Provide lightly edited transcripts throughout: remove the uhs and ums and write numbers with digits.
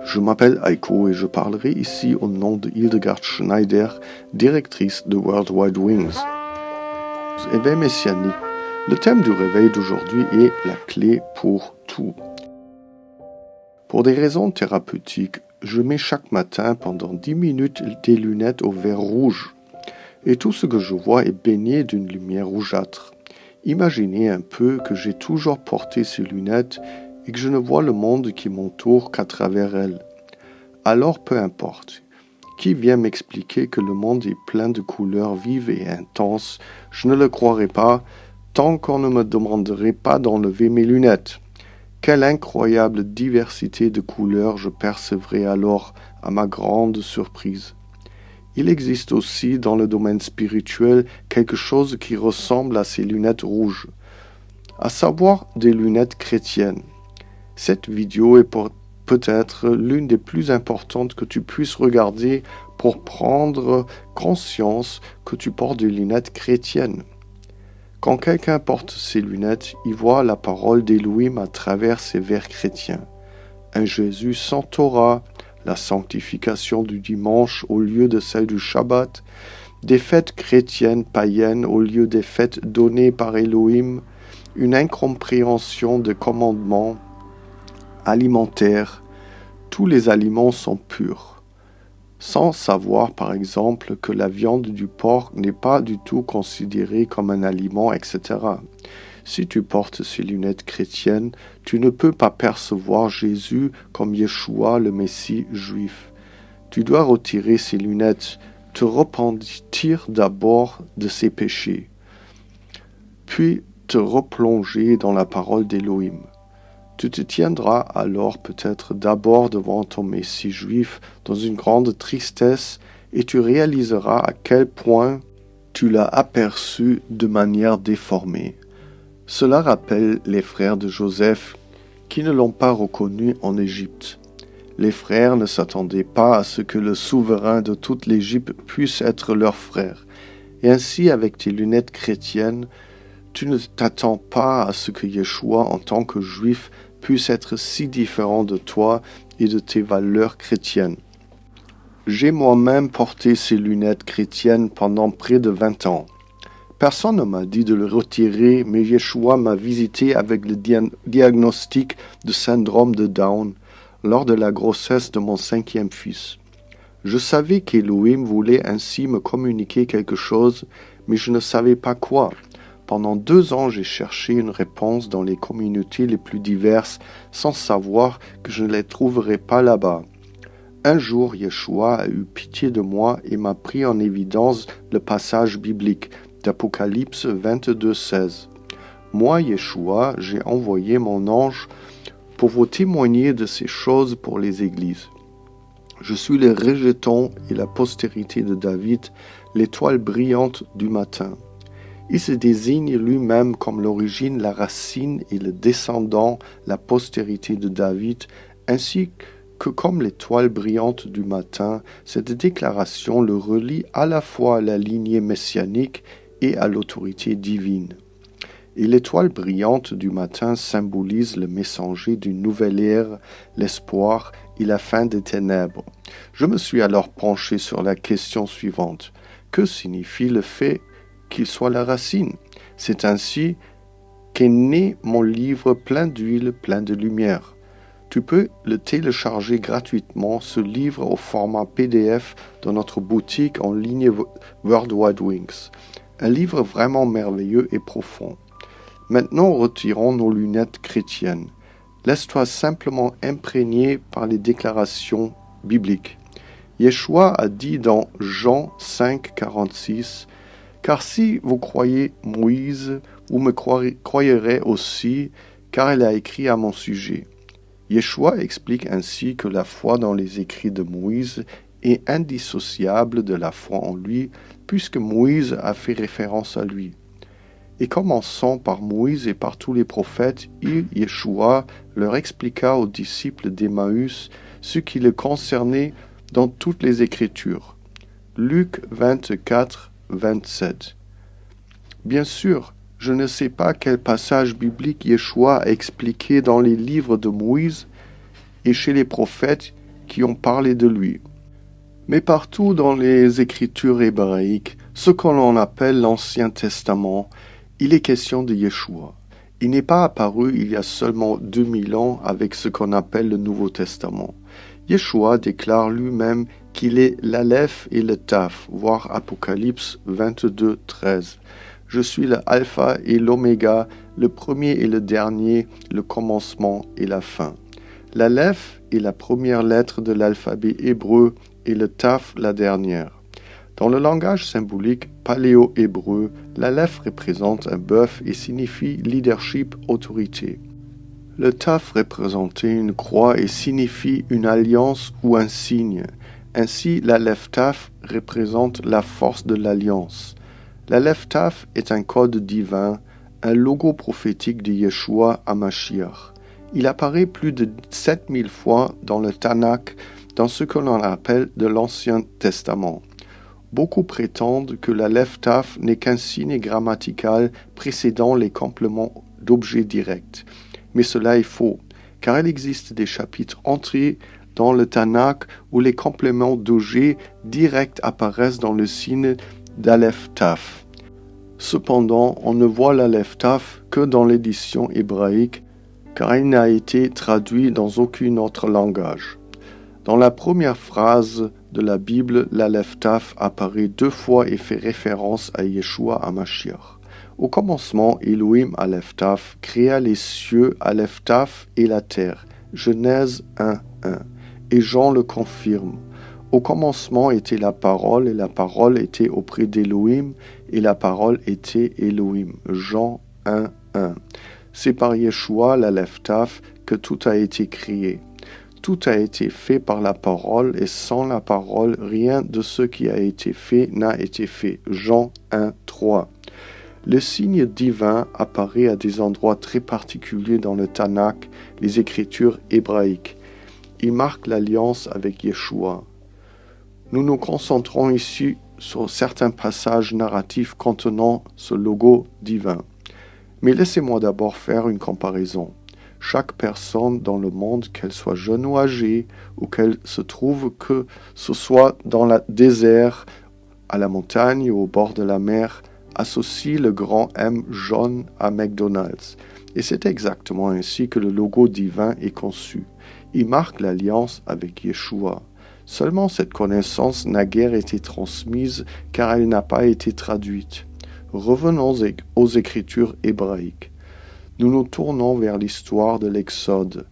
Je m'appelle Heiko et je parlerai ici au nom de Hildegard Schneider, directrice de World Wide Wings. Éveil messianique. Le thème du réveil d'aujourd'hui est la clé pour tout. Pour des raisons thérapeutiques, je mets chaque matin pendant 10 minutes des lunettes au verre rouge. Et tout ce que je vois est baigné d'une lumière rougeâtre. Imaginez un peu que j'ai toujours porté ces lunettes et que je ne vois le monde qui m'entoure qu'à travers elles. Alors peu importe. Qui vient m'expliquer que le monde est plein de couleurs vives et intenses, je ne le croirai pas tant qu'on ne me demanderait pas d'enlever mes lunettes. Quelle incroyable diversité de couleurs je percevrai alors à ma grande surprise. Il existe aussi dans le domaine spirituel quelque chose qui ressemble à ces lunettes rouges, à savoir des lunettes chrétiennes. Cette vidéo est peut-être l'une des plus importantes que tu puisses regarder pour prendre conscience que tu portes des lunettes chrétiennes. Quand quelqu'un porte ces lunettes, il voit la parole d'Élohim à travers ses verres chrétiens. Un Jésus sans Torah, la sanctification du dimanche au lieu de celle du Shabbat, des fêtes chrétiennes païennes au lieu des fêtes données par Elohim, une incompréhension des commandements alimentaires. Tous les aliments sont purs. Sans savoir par exemple que la viande du porc n'est pas du tout considérée comme un aliment, etc. Si tu portes ces lunettes chrétiennes, tu ne peux pas percevoir Jésus comme Yeshua, le Messie juif. Tu dois retirer ces lunettes, te repentir d'abord de ses péchés, puis te replonger dans la parole d'Élohim. Tu te tiendras alors peut-être d'abord devant ton Messie juif dans une grande tristesse et tu réaliseras à quel point tu l'as aperçu de manière déformée. Cela rappelle les frères de Joseph qui ne l'ont pas reconnu en Égypte. Les frères ne s'attendaient pas à ce que le souverain de toute l'Égypte puisse être leur frère. Et ainsi, avec tes lunettes chrétiennes, tu ne t'attends pas à ce que Yeshua, en tant que juif, puisse être si différent de toi et de tes valeurs chrétiennes. J'ai moi-même porté ces lunettes chrétiennes pendant près de 20 ans. Personne ne m'a dit de le retirer, mais Yeshua m'a visité avec le diagnostic de syndrome de Down lors de la grossesse de mon 5e fils. Je savais qu'Elohim voulait ainsi me communiquer quelque chose, mais je ne savais pas quoi. Pendant 2 ans, j'ai cherché une réponse dans les communautés les plus diverses, sans savoir que je ne les trouverais pas là-bas. Un jour, Yeshua a eu pitié de moi et m'a pris en évidence le passage biblique d'Apocalypse 22:16. Moi, Yeshua, j'ai envoyé mon ange pour vous témoigner de ces choses pour les églises. Je suis le rejeton et la postérité de David, l'étoile brillante du matin. Il se désigne lui-même comme l'origine, la racine et le descendant, la postérité de David, ainsi que comme l'étoile brillante du matin. Cette déclaration le relie à la fois à la lignée messianique et à l'autorité divine. Et l'étoile brillante du matin symbolise le messager d'une nouvelle ère, l'espoir et la fin des ténèbres. Je me suis alors penché sur la question suivante. Que signifie le fait qu'il soit la racine? C'est ainsi qu'est né mon livre plein d'huile, plein de lumière. Tu peux le télécharger gratuitement, ce livre au format PDF dans notre boutique en ligne World Wide Wings. Un livre vraiment merveilleux et profond. Maintenant, retirons nos lunettes chrétiennes. Laisse-toi simplement imprégner par les déclarations bibliques. Yeshua a dit dans Jean 5:46, « Car si vous croyez Moïse, vous me croyerez aussi, car il a écrit à mon sujet. » Yeshua explique ainsi que la foi dans les écrits de Moïse est indissociable de la foi en lui, puisque Moïse a fait référence à lui. Et commençant par Moïse et par tous les prophètes, Yeshua leur expliqua aux disciples d'Emmaüs ce qui le concernait dans toutes les Écritures. Luc 24:27. Bien sûr, je ne sais pas quel passage biblique Yeshua a expliqué dans les livres de Moïse et chez les prophètes. qui ont parlé de lui. Mais partout dans les écritures hébraïques, ce que l'on appelle l'Ancien Testament, il est question de Yeshua. Il n'est pas apparu il y a seulement 2000 ans avec ce qu'on appelle le Nouveau Testament. Yeshua déclare lui-même qu'il est l'Aleph et le Taf, voire Apocalypse 22, 13. Je suis le Alpha et l'Oméga, le premier et le dernier, le commencement et la fin. L'Aleph est la première lettre de l'alphabet hébreu et le Taf la dernière. Dans le langage symbolique paléo-hébreu, l'Aleph représente un bœuf et signifie leadership, autorité. Le Taf représentait une croix et signifie une alliance ou un signe. Ainsi, l'Aleph Taf représente la force de l'alliance. L'Aleph Taf est un code divin, un logo prophétique de Yeshua HaMashiach. Il apparaît plus de 7000 fois dans le Tanakh, dans ce que l'on appelle de l'Ancien Testament. Beaucoup prétendent que l'Aleph Taf n'est qu'un signe grammatical précédant les compléments d'objets directs. Mais cela est faux, car il existe des chapitres entiers dans le Tanakh où les compléments d'objets directs apparaissent dans le signe d'Aleph Taf. Cependant, on ne voit l'Aleph Taf que dans l'édition hébraïque, car il n'a été traduit dans aucun autre langage. Dans la première phrase de la Bible, l'Aleph Taf apparaît 2 fois et fait référence à Yeshua HaMashiach. Au commencement, Elohim Aleph Taf créa les cieux Aleph Taf et la terre. Genèse 1:1. Et Jean le confirme. Au commencement était la parole, et la parole était auprès d'Elohim, et la parole était Elohim. Jean 1:1. C'est par Yeshua l'Aleph Taf que tout a été créé. Tout a été fait par la parole, et sans la parole, rien de ce qui a été fait n'a été fait. Jean 1:3. Le signe divin apparaît à des endroits très particuliers dans le Tanakh, les écritures hébraïques. Il marque l'alliance avec Yeshua. Nous nous concentrons ici sur certains passages narratifs contenant ce logo divin. Mais laissez-moi d'abord faire une comparaison. Chaque personne dans le monde, qu'elle soit jeune ou âgée, ou qu'elle se trouve que ce soit dans le désert, à la montagne ou au bord de la mer, associe le grand M jaune à McDonald's. Et c'est exactement ainsi que le logo divin est conçu. Il marque l'alliance avec Yeshua. Seulement cette connaissance n'a guère été transmise car elle n'a pas été traduite. Revenons aux écritures hébraïques. Nous nous tournons vers l'histoire de l'Exode.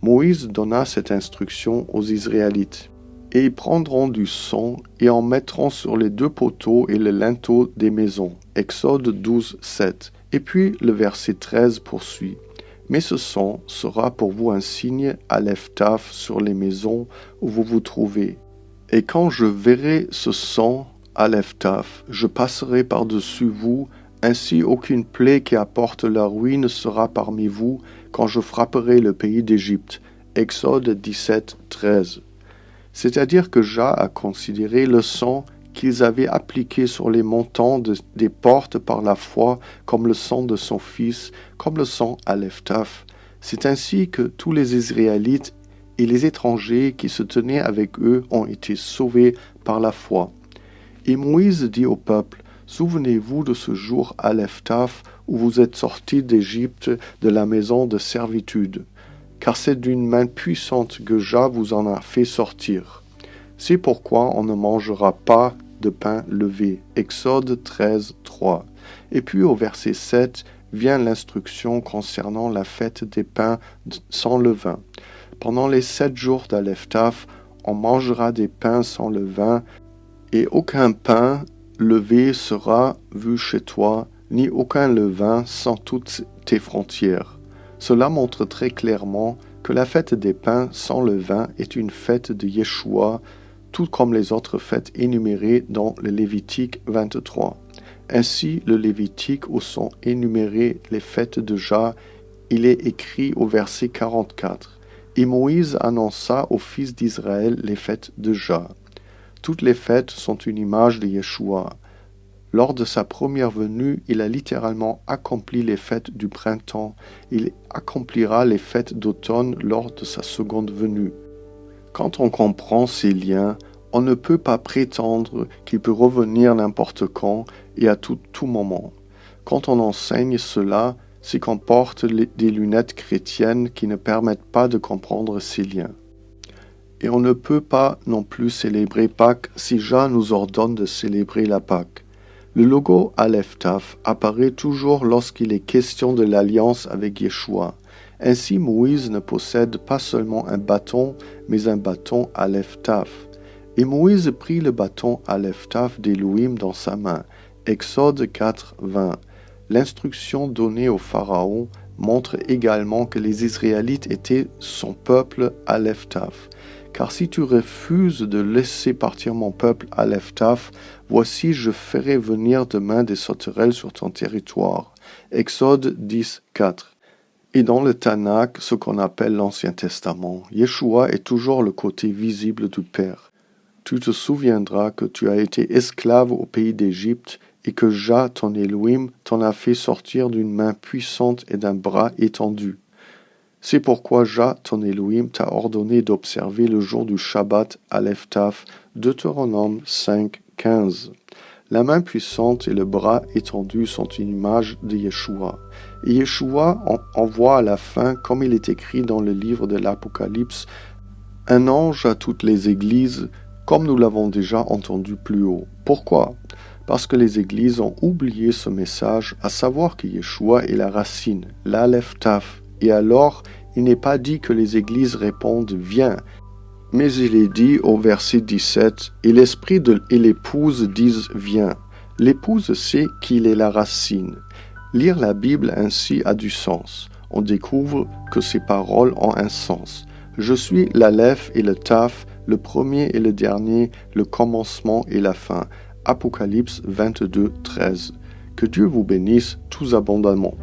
Moïse donna cette instruction aux Israélites. Et ils prendront du sang et en mettront sur les 2 poteaux et le linteau des maisons. Exode 12, 7. Et puis le verset 13 poursuit. Mais ce sang sera pour vous un signe Aleph Taf sur les maisons où vous vous trouvez. Et quand je verrai ce sang Aleph Taf, je passerai par-dessus vous, ainsi aucune plaie qui apporte la ruine sera parmi vous quand je frapperai le pays d'Égypte. Exode 17, 13. C'est-à-dire que Jah a considéré le sang qu'ils avaient appliqué sur les montants des portes par la foi comme le sang de son fils, comme le sang Aleph Taf. C'est ainsi que tous les Israélites et les étrangers qui se tenaient avec eux ont été sauvés par la foi. Et Moïse dit au peuple, « Souvenez-vous de ce jour Aleph Taf où vous êtes sortis d'Égypte de la maison de servitude. Car c'est d'une main puissante que Jah vous en a fait sortir. C'est pourquoi on ne mangera pas de pain levé. » Exode 13, 3. Et puis au verset 7 vient l'instruction concernant la fête des pains sans levain. Pendant les 7 jours d'Aleph Taf, on mangera des pains sans levain, et aucun pain levé sera vu chez toi, ni aucun levain sans toutes tes frontières. Cela montre très clairement que la fête des pains sans levain est une fête de Yeshua, tout comme les autres fêtes énumérées dans le Lévitique 23. Ainsi, le Lévitique où sont énumérées les fêtes de Jah, il est écrit au verset 44. Et Moïse annonça aux fils d'Israël les fêtes de Jah. Toutes les fêtes sont une image de Yeshua. Lors de sa première venue, il a littéralement accompli les fêtes du printemps. Il accomplira les fêtes d'automne lors de sa seconde venue. Quand on comprend ces liens, on ne peut pas prétendre qu'il peut revenir n'importe quand et à tout moment. Quand on enseigne cela, c'est qu'on porte des lunettes chrétiennes qui ne permettent pas de comprendre ces liens. Et on ne peut pas non plus célébrer Pâques si Jah nous ordonne de célébrer la Pâque. Le logo Aleph Taf apparaît toujours lorsqu'il est question de l'alliance avec Yeshua. Ainsi, Moïse ne possède pas seulement un bâton, mais un bâton Aleph Taf. Et Moïse prit le bâton Aleph Taf d'Élohim dans sa main. Exode 4, 20. L'instruction donnée au Pharaon montre également que les Israélites étaient son peuple Aleph Taf. Car si tu refuses de laisser partir mon peuple Aleph Taf, voici je ferai venir demain des sauterelles sur ton territoire. Exode 10, 4. Et dans le Tanakh, ce qu'on appelle l'Ancien Testament, Yeshua est toujours le côté visible du Père. Tu te souviendras que tu as été esclave au pays d'Égypte et que Jah, ton Elohim, t'en a fait sortir d'une main puissante et d'un bras étendu. C'est pourquoi Jah, ton Elohim, t'a ordonné d'observer le jour du Shabbat Aleph Taf, Deutéronome 5, 15. La main puissante et le bras étendu sont une image de Yeshua. Et Yeshua envoie à la fin, comme il est écrit dans le livre de l'Apocalypse, un ange à toutes les églises, comme nous l'avons déjà entendu plus haut. Pourquoi ? Parce que les églises ont oublié ce message, à savoir que Yeshua est la racine, l'Aleph Taf. Et alors, il n'est pas dit que les églises répondent « Viens », mais il est dit au verset 17 « Et l'esprit et l'épouse disent « Viens ». L'épouse sait qu'il est la racine. Lire la Bible ainsi a du sens. On découvre que ces paroles ont un sens. Je suis l'Aleph et le Taf, le premier et le dernier, le commencement et la fin. Apocalypse 22, 13. Que Dieu vous bénisse tous abondamment.